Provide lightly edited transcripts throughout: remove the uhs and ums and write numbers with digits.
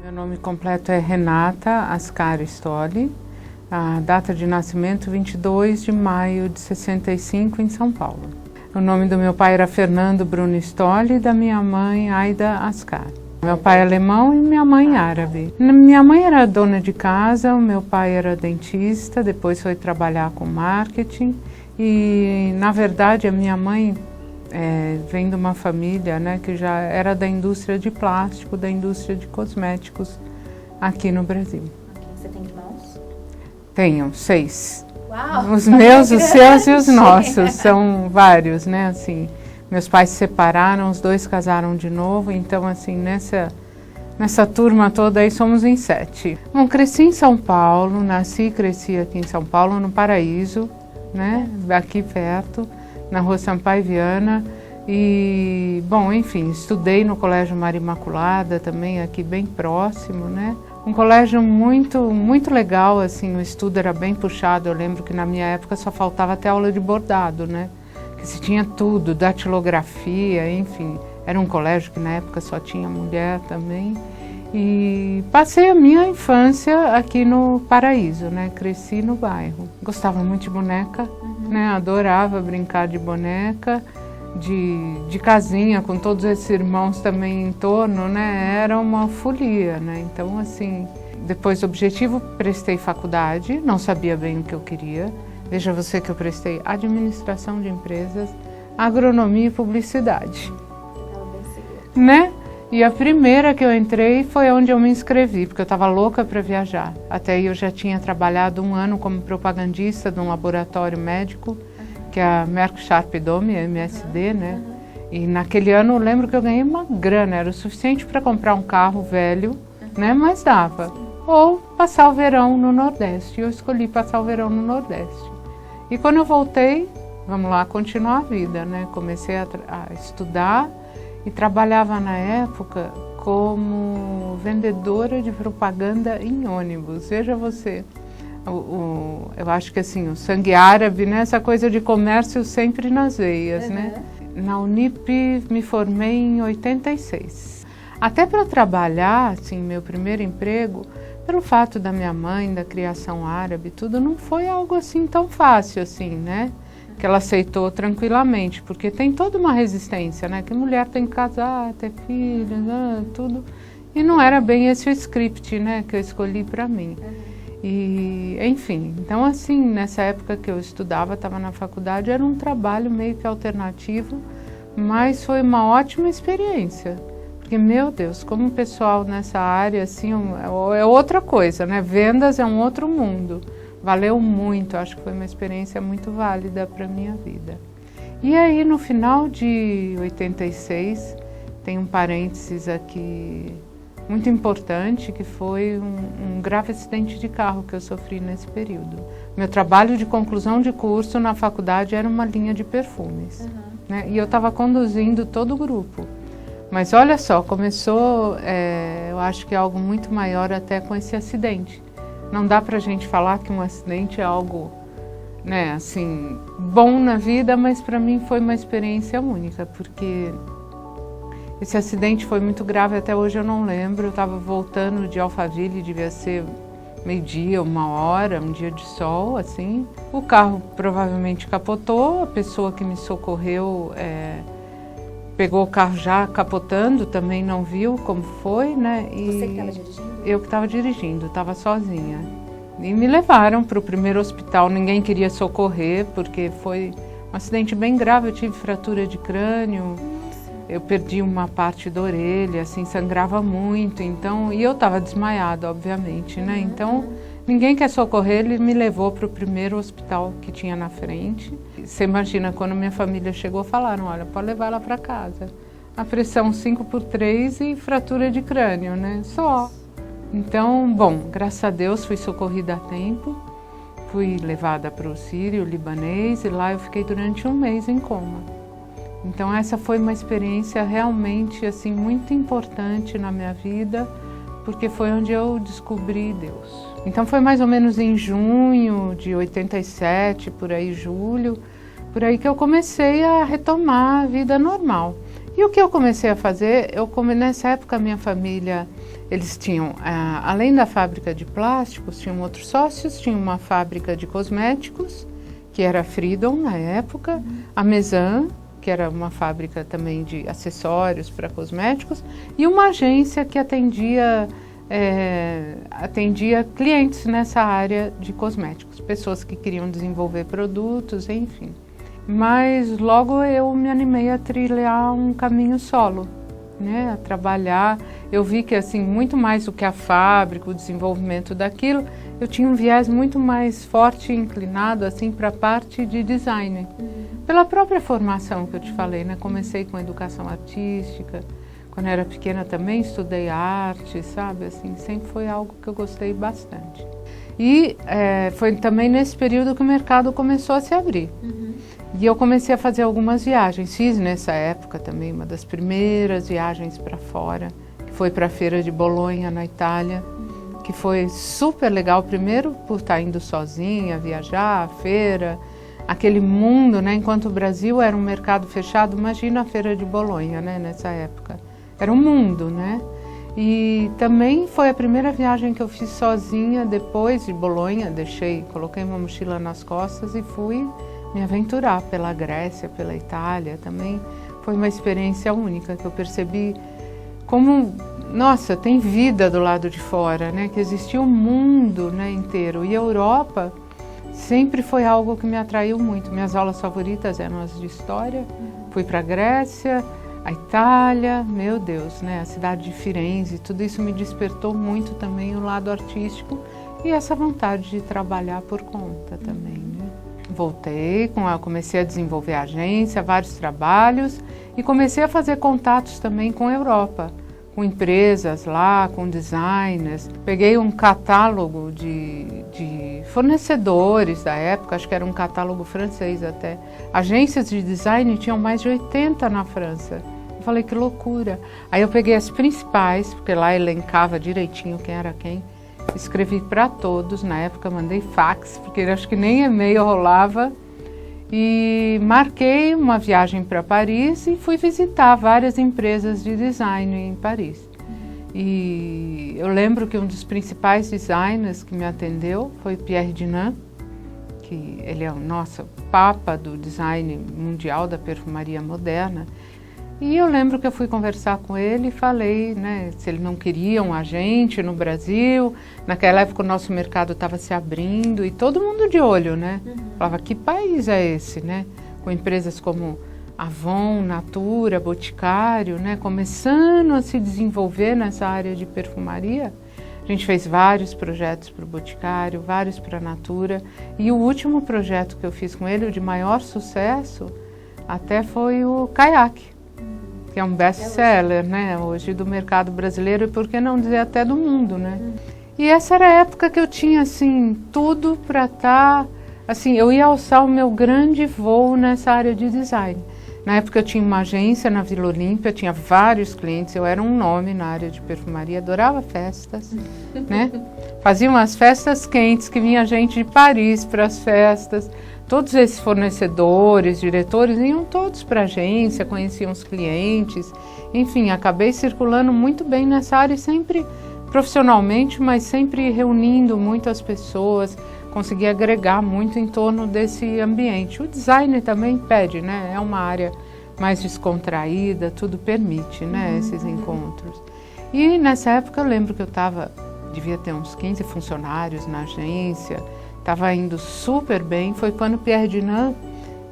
Meu nome completo é Renata Ascari Stolli, a data de nascimento 22 de maio de 65 em São Paulo. O nome do meu pai era Fernando Bruno Stolli e da minha mãe Aida Ascari. Meu pai é alemão e minha mãe árabe. Minha mãe era dona de casa, o meu pai era dentista, depois foi trabalhar com marketing e, na verdade, a minha mãe vem de uma família, né, que já era da indústria de plástico, da indústria de cosméticos aqui no Brasil. Você tem irmãos? Tenho 6. Uau! Os meus, os seus e os nossos, são vários, né, assim. Meus pais se separaram, os 2 casaram de novo, então assim, nessa turma toda aí somos em 7. Bom, cresci em São Paulo, nasci e cresci aqui em São Paulo, no Paraíso, né, aqui perto, na rua Sampaio Viana. E, bom, enfim, estudei no Colégio Maria Imaculada também, aqui bem próximo, né. Um colégio muito legal, assim, o estudo era bem puxado. Eu lembro que na minha época só faltava até aula de bordado, né. Que se tinha tudo, datilografia, enfim. Era um colégio que na época só tinha mulher também. E passei a minha infância aqui no Paraíso, né? Cresci no bairro. Gostava muito de boneca, né? Adorava brincar de boneca, de casinha, com todos esses irmãos também em torno, né? Era uma folia, né? Então, assim, depois do objetivo, prestei faculdade, não sabia bem o que eu queria. Veja você que eu prestei administração de empresas, agronomia e publicidade, né? E a primeira que eu entrei foi onde eu me inscrevi, porque eu estava louca para viajar. Até aí eu já tinha trabalhado 1 ano como propagandista de um laboratório médico, que é a Merck Sharp Dome, a MSD, né? E naquele ano eu lembro que eu ganhei uma grana, era o suficiente para comprar um carro velho, né? Mas dava. Ou passar o verão no Nordeste. Eu escolhi passar o verão no Nordeste. E quando eu voltei, vamos lá, continuar a vida, né? Comecei a estudar e trabalhava na época como vendedora de propaganda em ônibus. Veja você, eu acho que assim, o sangue árabe, né? Essa coisa de comércio sempre nas veias, né? Na Unip me formei em 86. Até para trabalhar, assim, meu primeiro emprego, pelo fato da minha mãe, da criação árabe, tudo, não foi algo assim tão fácil assim, né? Que ela aceitou tranquilamente, porque tem toda uma resistência, né? Que mulher tem que casar, ter filhos, né? Tudo. E não era bem esse o script, né? Que eu escolhi para mim. E, enfim, então assim, nessa época que eu estudava, estava na faculdade, era um trabalho meio que alternativo, mas foi uma ótima experiência. Porque, meu Deus, como o pessoal nessa área, assim, é outra coisa, né? Vendas é um outro mundo. Valeu muito, acho que foi uma experiência muito válida para a minha vida. E aí, no final de 86, tem um parênteses aqui muito importante, que foi um grave acidente de carro que eu sofri nesse período. Meu trabalho de conclusão de curso na faculdade era uma linha de perfumes, né? E eu estava conduzindo todo o grupo. Mas olha só, começou, eu acho que é algo muito maior até com esse acidente. Não dá pra gente falar que um acidente é algo, né, assim, bom na vida, mas para mim foi uma experiência única, porque esse acidente foi muito grave, até hoje eu não lembro. Eu estava voltando de Alphaville, devia ser meio-dia, 1h, um dia de sol, assim. O carro provavelmente capotou, a pessoa que me socorreu pegou o carro já capotando, também não viu como foi, né? E você que estava dirigindo? Eu que estava dirigindo, estava sozinha. E me levaram para o primeiro hospital, ninguém queria socorrer, porque foi um acidente bem grave, eu tive fratura de crânio, eu perdi uma parte da orelha, assim, sangrava muito, então, e eu estava desmaiada, obviamente, né? Então, ninguém quer socorrer, ele me levou para o primeiro hospital que tinha na frente. Você imagina, quando minha família chegou, falaram, olha, pode levar ela para casa. A pressão 5/3 e fratura de crânio, né? Só. Então, bom, graças a Deus fui socorrida a tempo, fui levada para o Sírio libanês e lá eu fiquei durante 1 mês em coma. Então essa foi uma experiência realmente assim muito importante na minha vida, porque foi onde eu descobri Deus. Então foi mais ou menos em junho de 87, por aí julho, por aí que eu comecei a retomar a vida normal. E o que eu comecei a fazer, nessa época a minha família, eles tinham, além da fábrica de plásticos, tinham outros sócios, tinham uma fábrica de cosméticos, que era a Freedom na época, a Mesan, que era uma fábrica também de acessórios para cosméticos, e uma agência que atendia clientes nessa área de cosméticos, pessoas que queriam desenvolver produtos, enfim. Mas logo eu me animei a trilhar um caminho solo, né, a trabalhar. Eu vi que assim, muito mais do que a fábrica, o desenvolvimento daquilo, eu tinha um viés muito mais forte e inclinado assim para a parte de design. Pela própria formação que eu te falei, né, comecei com educação artística, quando eu era pequena também estudei arte, sabe, assim, sempre foi algo que eu gostei bastante. E foi também nesse período que o mercado começou a se abrir. E eu comecei a fazer algumas viagens, fiz nessa época também uma das primeiras viagens para fora, que foi para a Feira de Bolonha, na Itália, que foi super legal, primeiro por estar indo sozinha, viajar, a feira, aquele mundo, né? Enquanto o Brasil era um mercado fechado, imagina a Feira de Bolonha, né? Nessa época, era um mundo, né? E também foi a primeira viagem que eu fiz sozinha depois de Bolonha, coloquei uma mochila nas costas e fui me aventurar pela Grécia, pela Itália. Também foi uma experiência única, que eu percebi como, nossa, tem vida do lado de fora, né? Que existia um mundo, né, inteiro. E a Europa sempre foi algo que me atraiu muito. Minhas aulas favoritas eram as de história. Fui para a Grécia, a Itália, meu Deus, né? A cidade de Firenze, tudo isso me despertou muito também o lado artístico e essa vontade de trabalhar por conta também, né? Voltei, comecei a desenvolver a agência, vários trabalhos e comecei a fazer contatos também com a Europa, com empresas lá, com designers. Peguei um catálogo de fornecedores da época, acho que era um catálogo francês até. Agências de design tinham mais de 80 na França. Eu falei, que loucura. Aí eu peguei as principais, porque lá elencava direitinho quem era quem. Escrevi para todos, na época mandei fax, porque acho que nem e-mail rolava, e marquei uma viagem para Paris e fui visitar várias empresas de design em Paris. E eu lembro que um dos principais designers que me atendeu foi Pierre Dinant, que ele é o nosso papa do design mundial da perfumaria moderna. E eu lembro que eu fui conversar com ele e falei, né, se ele não queria um agente no Brasil. Naquela época o nosso mercado estava se abrindo e todo mundo de olho, né? Falava, que país é esse, né? Com empresas como Avon, Natura, Boticário, né? Começando a se desenvolver nessa área de perfumaria. A gente fez vários projetos para o Boticário, vários para a Natura. E o último projeto que eu fiz com ele, o de maior sucesso, até foi o Caiaque, que é um best-seller, né, hoje do mercado brasileiro e por que não dizer até do mundo, né? E essa era a época que eu tinha, assim, tudo para estar, assim, eu ia alçar o meu grande voo nessa área de design. Na época eu tinha uma agência na Vila Olímpia, tinha vários clientes, eu era um nome na área de perfumaria, adorava festas, né? Fazia umas festas quentes, que vinha gente de Paris para as festas. Todos esses fornecedores, diretores, iam todos para a agência, conheciam os clientes. Enfim, acabei circulando muito bem nessa área, sempre profissionalmente, mas sempre reunindo muitas pessoas, consegui agregar muito em torno desse ambiente. O design também pede, né? É uma área mais descontraída, tudo permite, né? Esses encontros. E nessa época eu lembro que eu devia ter uns 15 funcionários na agência, estava indo super bem. Foi quando Pierre Dinant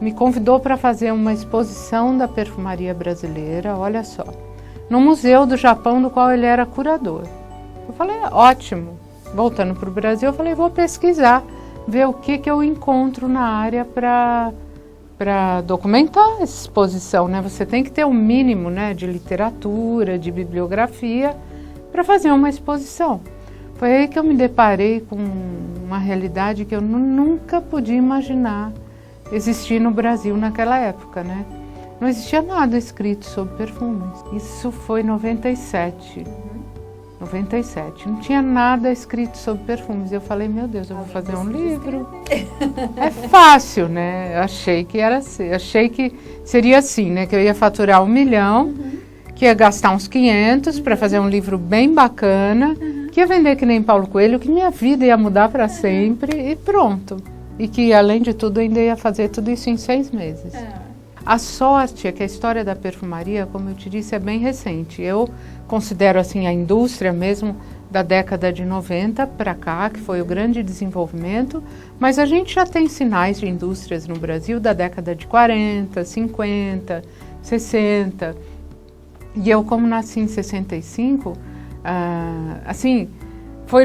me convidou para fazer uma exposição da perfumaria brasileira, olha só, no Museu do Japão, do qual ele era curador. Eu falei, ótimo. Voltando para o Brasil, eu falei, vou pesquisar, ver o que eu encontro na área para documentar essa exposição, né? Você tem que ter um mínimo, né, de literatura, de bibliografia, para fazer uma exposição. Foi aí que eu me deparei com uma realidade que eu nunca podia imaginar existir no Brasil naquela época, né? Não existia nada escrito sobre perfumes. Isso foi em 97. 97. Não tinha nada escrito sobre perfumes. Eu falei, meu Deus, eu vou fazer um livro. É fácil, né? Eu achei que era assim. Achei que seria assim, né? Que eu ia faturar 1 milhão, que ia gastar uns 500 para fazer um livro bem bacana, que ia vender que nem Paulo Coelho, que minha vida ia mudar para sempre e pronto. E que, além de tudo, ainda ia fazer tudo isso em 6 meses. A sorte é que a história da perfumaria, como eu te disse, é bem recente. Eu considero assim a indústria mesmo da década de 90 para cá, que foi o grande desenvolvimento, mas a gente já tem sinais de indústrias no Brasil da década de 40, 50, 60. E eu, como nasci em 65, assim,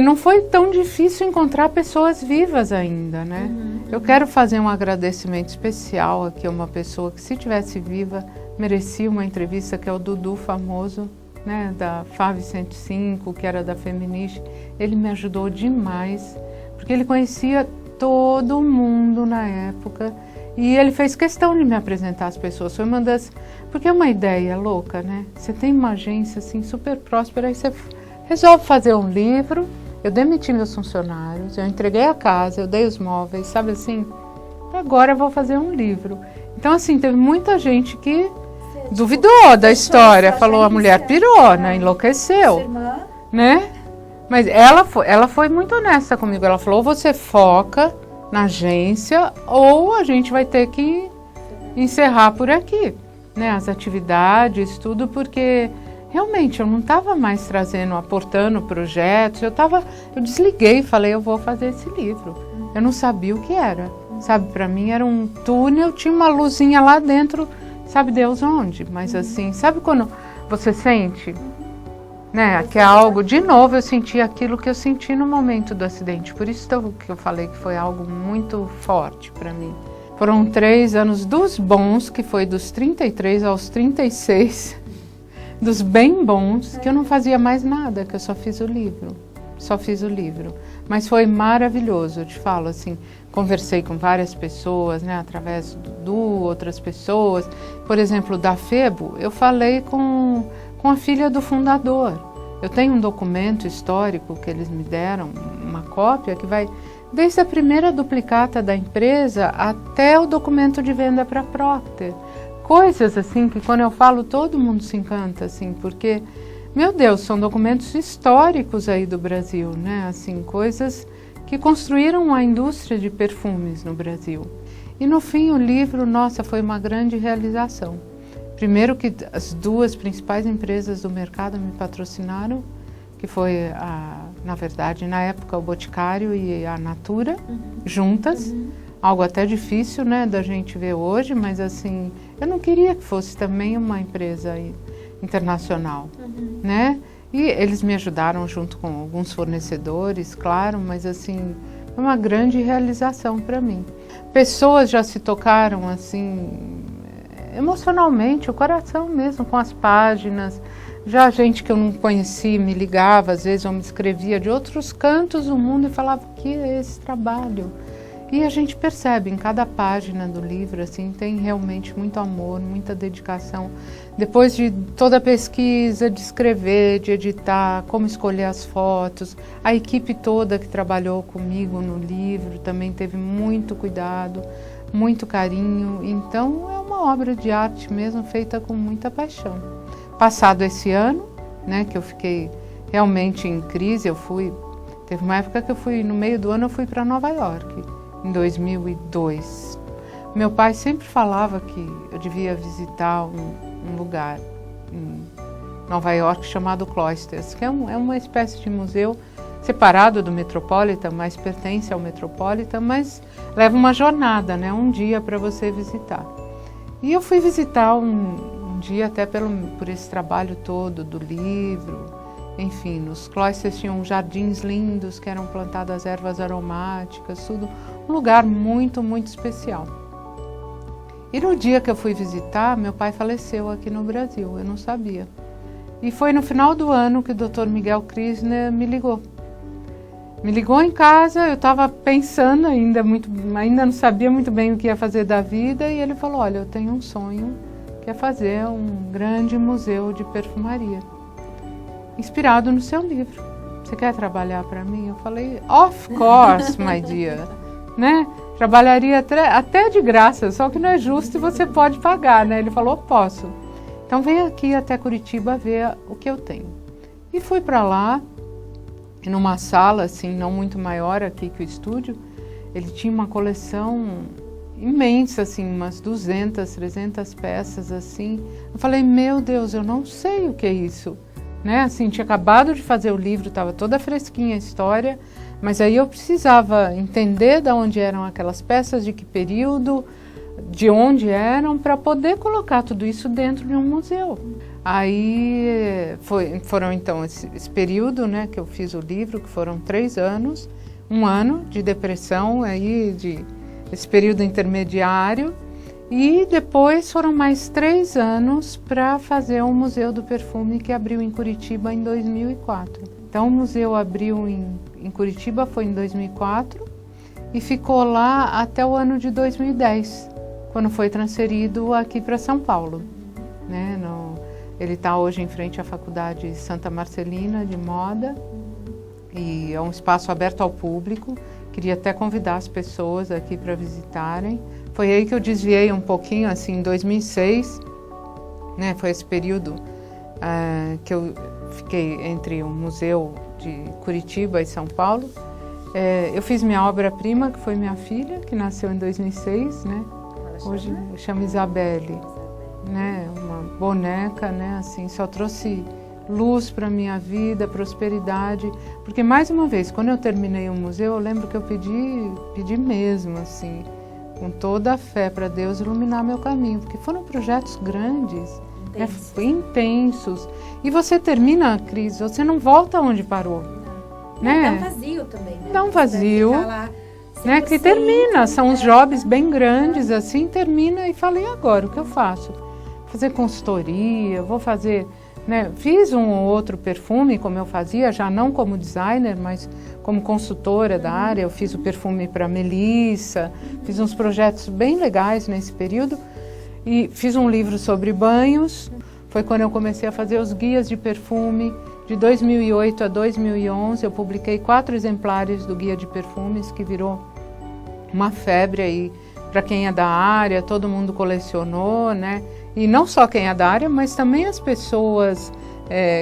não foi tão difícil encontrar pessoas vivas ainda, né? Eu quero fazer um agradecimento especial aqui a uma pessoa que, se tivesse viva, merecia uma entrevista, que é o Dudu famoso, né, da FAV 105, que era da Feminist. Ele me ajudou demais, porque ele conhecia todo mundo na época e ele fez questão de me apresentar às pessoas. Foi uma das... Porque é uma ideia louca, né? Você tem uma agência assim super próspera, aí você resolve fazer um livro. Eu demiti meus funcionários, eu entreguei a casa, eu dei os móveis, sabe assim? Agora eu vou fazer um livro. Então, assim, teve muita gente que duvidou da história, falou, a mulher pirou, né? Enlouqueceu, né? Mas ela foi muito honesta comigo. Ela falou, ou você foca na agência, ou a gente vai ter que encerrar por aqui, né? As atividades, tudo, porque... Realmente, eu não estava mais aportando projetos, eu desliguei e falei, eu vou fazer esse livro. Eu não sabia o que era, sabe? Para mim era um túnel, tinha uma luzinha lá dentro, sabe Deus onde? Mas assim, sabe quando você sente, né? Que é algo, de novo, eu senti aquilo que eu senti no momento do acidente. Por isso que eu falei que foi algo muito forte para mim. Foram 3 anos dos bons, que foi dos 33 aos 36, dos bem bons, que eu não fazia mais nada, que eu só fiz o livro. Mas foi maravilhoso, eu te falo assim, conversei com várias pessoas, né, através do outras pessoas. Por exemplo, da Febo, eu falei com a filha do fundador. Eu tenho um documento histórico que eles me deram, uma cópia, que vai desde a primeira duplicata da empresa até o documento de venda para a Procter. Coisas assim que, quando eu falo, todo mundo se encanta, assim, porque, meu Deus, são documentos históricos aí do Brasil, né? Assim, coisas que construíram a indústria de perfumes no Brasil. E no fim o livro, nossa, foi uma grande realização. Primeiro que as 2 principais empresas do mercado me patrocinaram, que foi, na verdade, na época, o Boticário e a Natura, juntas. Algo até difícil, né, da gente ver hoje, mas assim, eu não queria que fosse também uma empresa internacional, né? E eles me ajudaram junto com alguns fornecedores, claro, mas assim, foi uma grande realização para mim. Pessoas já se tocaram assim, emocionalmente, o coração mesmo, com as páginas. Já gente que eu não conhecia me ligava, às vezes, ou me escrevia de outros cantos do mundo e falava, o que é esse trabalho? E a gente percebe em cada página do livro, assim, tem realmente muito amor, muita dedicação. Depois de toda a pesquisa, de escrever, de editar, como escolher as fotos, a equipe toda que trabalhou comigo no livro também teve muito cuidado, muito carinho. Então é uma obra de arte mesmo, feita com muita paixão. Passado esse ano, né, que eu fiquei realmente em crise, teve uma época que eu fui, no meio do ano, eu fui para Nova York. Em 2002. Meu pai sempre falava que eu devia visitar um lugar em Nova York chamado Cloisters, que é uma espécie de museu separado do Metropolitan, mas pertence ao Metropolitan, mas leva uma jornada, né, um dia para você visitar. E eu fui visitar um dia até por esse trabalho todo do livro. Enfim, nos Cloisters tinham jardins lindos que eram plantadas ervas aromáticas, tudo, um lugar muito, muito especial. E no dia que eu fui visitar, meu pai faleceu aqui no Brasil, eu não sabia. E foi no final do ano que o Dr. Miguel Krisner me ligou. Me ligou em casa, eu estava pensando ainda não sabia muito bem o que ia fazer da vida, e ele falou, olha, eu tenho um sonho, que é fazer um grande museu de perfumaria. inspirado no seu livro. Você quer trabalhar para mim? Eu falei, of course, my dear. Né? Trabalharia até de graça, só que não é justo e você pode pagar, né? Ele falou, posso. Então vem aqui até Curitiba ver o que eu tenho. E fui para lá, numa sala assim, não muito maior aqui que o estúdio. Ele tinha uma coleção imensa, assim, umas 200, 300 peças, assim. Eu falei, meu Deus, eu não sei o que é isso. Né? Assim, tinha acabado de fazer o livro, estava toda fresquinha a história, mas aí eu precisava entender de onde eram aquelas peças, de que período, de onde eram, para poder colocar tudo isso dentro de um museu. Aí foram então esse período, né, que eu fiz o livro, que foram 3 anos, 1 ano de depressão, aí esse período intermediário, e depois foram mais 3 anos para fazer o Museu do Perfume, que abriu em Curitiba em 2004. Então o museu abriu em Curitiba, foi em 2004, e ficou lá até o ano de 2010, quando foi transferido aqui para São Paulo. Né? Ele está hoje em frente à Faculdade Santa Marcelina de Moda, e é um espaço aberto ao público. Queria até convidar as pessoas aqui para visitarem. Foi aí que eu desviei um pouquinho, assim, em 2006, né? Foi esse período que eu fiquei entre o Museu de Curitiba e São Paulo. Eu fiz minha obra-prima, que foi minha filha, que nasceu em 2006, né? Hoje chama Isabelle, né? Uma boneca, né? Assim, só trouxe luz para minha vida, prosperidade, porque mais uma vez, quando eu terminei o museu, eu lembro que eu pedi mesmo, assim, com toda a fé para Deus iluminar meu caminho, porque foram projetos grandes, intensos, e você termina, Cris, você não volta onde parou, né? Dá um vazio também, né? Dá um vazio, né? Que termina, são uns jobs bem grandes, assim, termina e fala, e agora, o que eu faço? Vou fazer consultoria, vou fazer... Né? Fiz um ou outro perfume, como eu fazia, já não como designer, mas como consultora da área. Eu fiz o perfume para Melissa, fiz uns projetos bem legais nesse período. E fiz um livro sobre banhos. Foi quando eu comecei a fazer os guias de perfume. De 2008 a 2011, eu publiquei 4 exemplares do guia de perfumes, que virou uma febre aí para quem é da área, todo mundo colecionou, né? E não só quem é da área, mas também as pessoas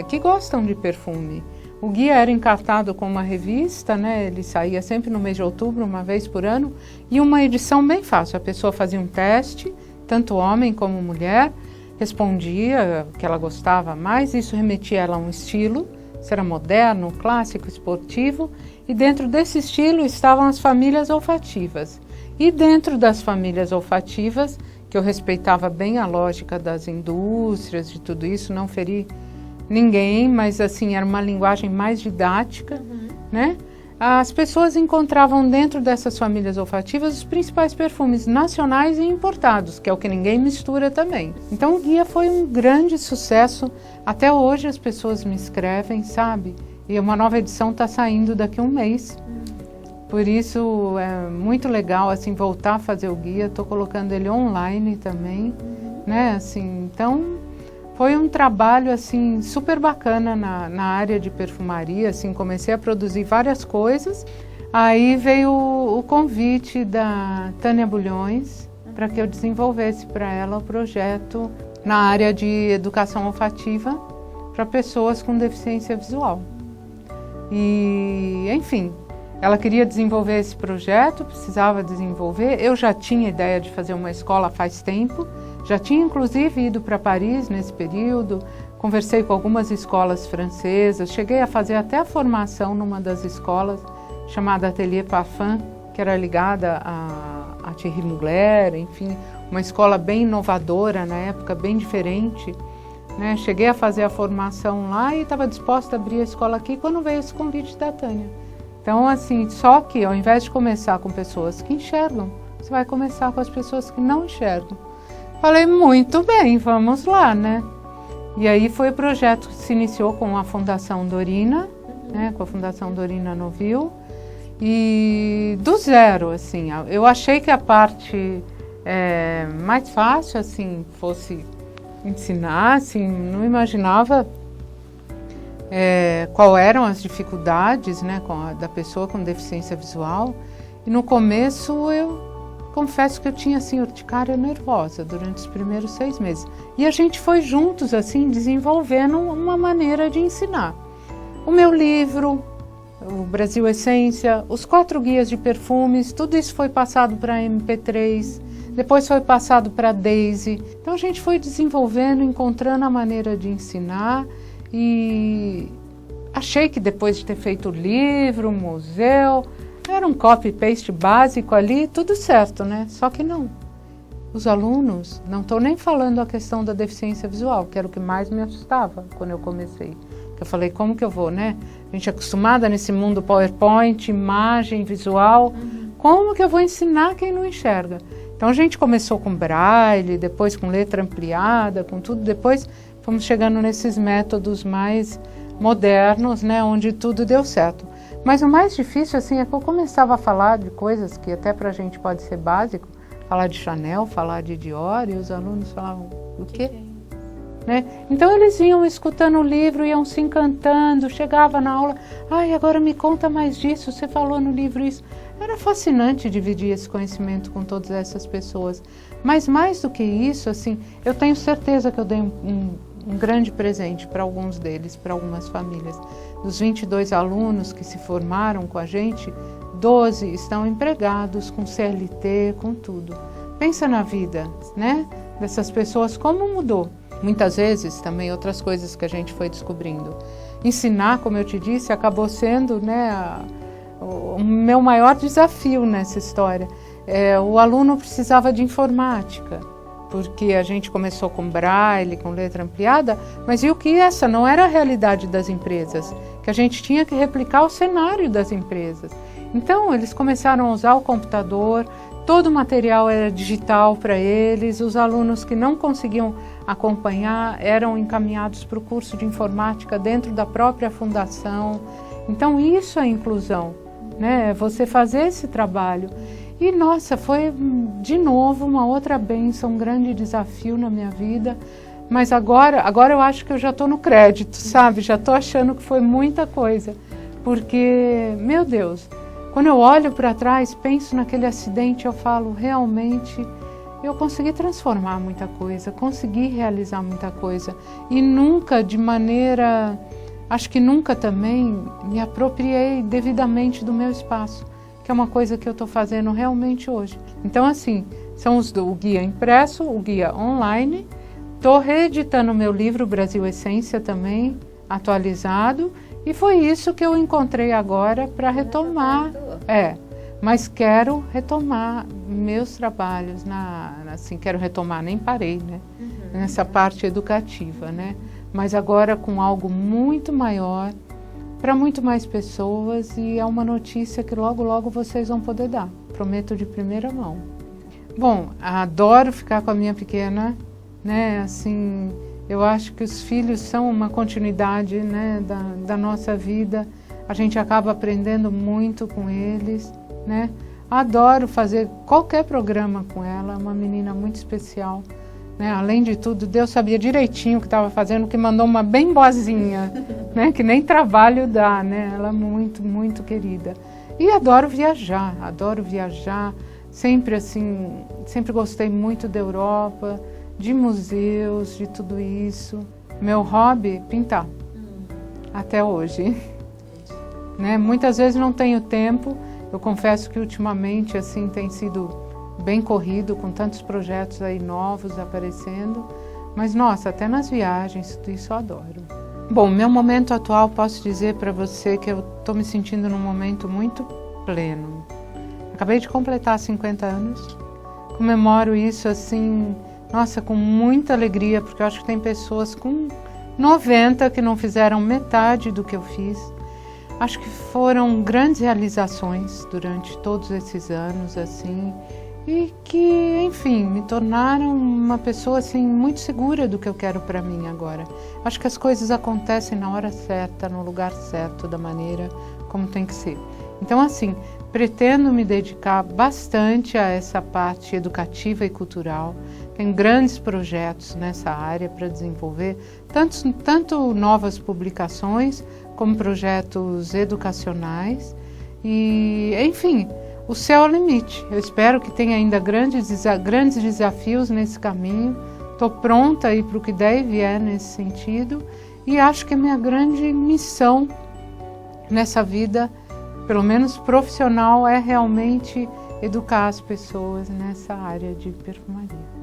que gostam de perfume. O guia era encartado com uma revista, né? Ele saía sempre no mês de outubro, uma vez por ano, e uma edição bem fácil. A pessoa fazia um teste, tanto homem como mulher, respondia o que ela gostava mais, isso remetia ela a um estilo, se era moderno, clássico, esportivo, e dentro desse estilo estavam as famílias olfativas. E dentro das famílias olfativas, que eu respeitava bem a lógica das indústrias, de tudo isso, não feri ninguém, mas assim, era uma linguagem mais didática, né? As pessoas encontravam dentro dessas famílias olfativas os principais perfumes nacionais e importados, que é o que ninguém mistura também. Então o guia foi um grande sucesso, até hoje as pessoas me escrevem, sabe? E uma nova edição está saindo daqui a um mês. Por isso é muito legal assim voltar a fazer o guia. Estou colocando ele online também, né? Assim, então foi um trabalho assim super bacana na área de perfumaria. Assim, comecei a produzir várias coisas. Aí veio o convite da Tânia Bulhões para que eu desenvolvesse para ela o projeto na área de educação olfativa para pessoas com deficiência visual. E, enfim, ela queria desenvolver esse projeto, precisava desenvolver. Eu já tinha ideia de fazer uma escola faz tempo, já tinha inclusive ido para Paris nesse período, conversei com algumas escolas francesas, cheguei a fazer até a formação numa das escolas, chamada Atelier Parfum, que era ligada a Thierry Mugler, enfim, uma escola bem inovadora na época, bem diferente. Né? Cheguei a fazer a formação lá e estava disposta a abrir a escola aqui quando veio esse convite da Tânia. Então, assim, só que ao invés de começar com pessoas que enxergam, você vai começar com as pessoas que não enxergam. Falei, muito bem, vamos lá, né? E aí foi o projeto que se iniciou com a Fundação Dorina, né? Com a Fundação Dorina Novil. E do zero, assim, eu achei que a parte mais fácil, assim, fosse ensinar, assim, não imaginava qual eram as dificuldades, né, da pessoa com deficiência visual. E no começo eu confesso que eu tinha assim urticária nervosa durante os primeiros 6 meses. E a gente foi juntos assim desenvolvendo uma maneira de ensinar. O meu livro, o Brasil Essência, os 4 guias de perfumes, tudo isso foi passado para MP3, depois foi passado para a Daisy. Então a gente foi desenvolvendo, encontrando a maneira de ensinar e achei que depois de ter feito o livro, o museu, era um copy-paste básico ali, tudo certo, né? Só que não. Os alunos, não estou nem falando a questão da deficiência visual, que era o que mais me assustava quando eu comecei. Eu falei, como que eu vou, né? A gente é acostumada nesse mundo PowerPoint, imagem, visual. Como que eu vou ensinar quem não enxerga? Então a gente começou com braille, depois com letra ampliada, com tudo. Depois fomos chegando nesses métodos mais modernos, né? Onde tudo deu certo. Mas o mais difícil, assim, é que eu começava a falar de coisas que até pra gente pode ser básico. Falar de Chanel, falar de Dior, e os alunos falavam, o quê? Né? Então eles iam escutando o livro, iam se encantando, chegava na aula, ai, agora me conta mais disso, você falou no livro isso. Era fascinante dividir esse conhecimento com todas essas pessoas. Mas mais do que isso, assim, eu tenho certeza que eu dei um grande presente para alguns deles, para algumas famílias. Dos 22 alunos que se formaram com a gente, 12 estão empregados com CLT, com tudo. Pensa na vida, né, dessas pessoas, como mudou. Muitas vezes, também outras coisas que a gente foi descobrindo. Ensinar, como eu te disse, acabou sendo, né, o meu maior desafio nessa história. O aluno precisava de informática, porque a gente começou com braille, com letra ampliada, mas viu que essa não era a realidade das empresas, que a gente tinha que replicar o cenário das empresas. Então, eles começaram a usar o computador, todo o material era digital para eles, os alunos que não conseguiam acompanhar eram encaminhados para o curso de informática dentro da própria fundação. Então, isso é inclusão, né? Você fazer esse trabalho. E, nossa, foi de novo uma outra bênção, um grande desafio na minha vida. Mas agora eu acho que eu já estou no crédito, sabe? Já estou achando que foi muita coisa. Porque, meu Deus, quando eu olho para trás, penso naquele acidente, eu falo, realmente, eu consegui transformar muita coisa, consegui realizar muita coisa. E nunca de maneira, acho que nunca também me apropriei devidamente do meu espaço, que é uma coisa que eu estou fazendo realmente hoje. Então, assim, são o guia impresso, o guia online. Estou reeditando o meu livro Brasil Essência também, atualizado. E foi isso que eu encontrei agora para retomar. Mas quero retomar meus trabalhos, assim, quero retomar, nem parei, né? Nessa parte educativa, né? Mas agora com algo muito maior, para muito mais pessoas, e é uma notícia que logo, logo vocês vão poder dar. Prometo de primeira mão. Bom, adoro ficar com a minha pequena, né? Assim, eu acho que os filhos são uma continuidade, né, da nossa vida. A gente acaba aprendendo muito com eles, né? Adoro fazer qualquer programa com ela, é uma menina muito especial, né? Além de tudo, Deus sabia direitinho o que estava fazendo, que mandou uma bem boazinha, né? Que nem trabalho dá, né? Ela é muito, muito querida. E adoro viajar, sempre assim, sempre gostei muito da Europa, de museus, de tudo isso. Meu hobby, pintar, até hoje. Né? Muitas vezes não tenho tempo, eu confesso que ultimamente assim tem sido bem corrido, com tantos projetos aí novos aparecendo, mas nossa, até nas viagens, tudo isso eu adoro. Bom, meu momento atual, posso dizer para você que eu estou me sentindo num momento muito pleno. Acabei de completar 50 anos, comemoro isso assim, nossa, com muita alegria, porque eu acho que tem pessoas com 90 que não fizeram metade do que eu fiz. Acho que foram grandes realizações durante todos esses anos, assim, e que, enfim, me tornaram uma pessoa, assim, muito segura do que eu quero para mim agora. Acho que as coisas acontecem na hora certa, no lugar certo, da maneira como tem que ser. Então, assim, pretendo me dedicar bastante a essa parte educativa e cultural. Tem grandes projetos nessa área para desenvolver, tanto novas publicações como projetos educacionais. E, enfim, o céu é o limite. Eu espero que tenha ainda grandes desafios nesse caminho. Estou pronta aí para o que der e vier nesse sentido. E acho que a minha grande missão nessa vida, pelo menos profissional, é realmente educar as pessoas nessa área de perfumaria.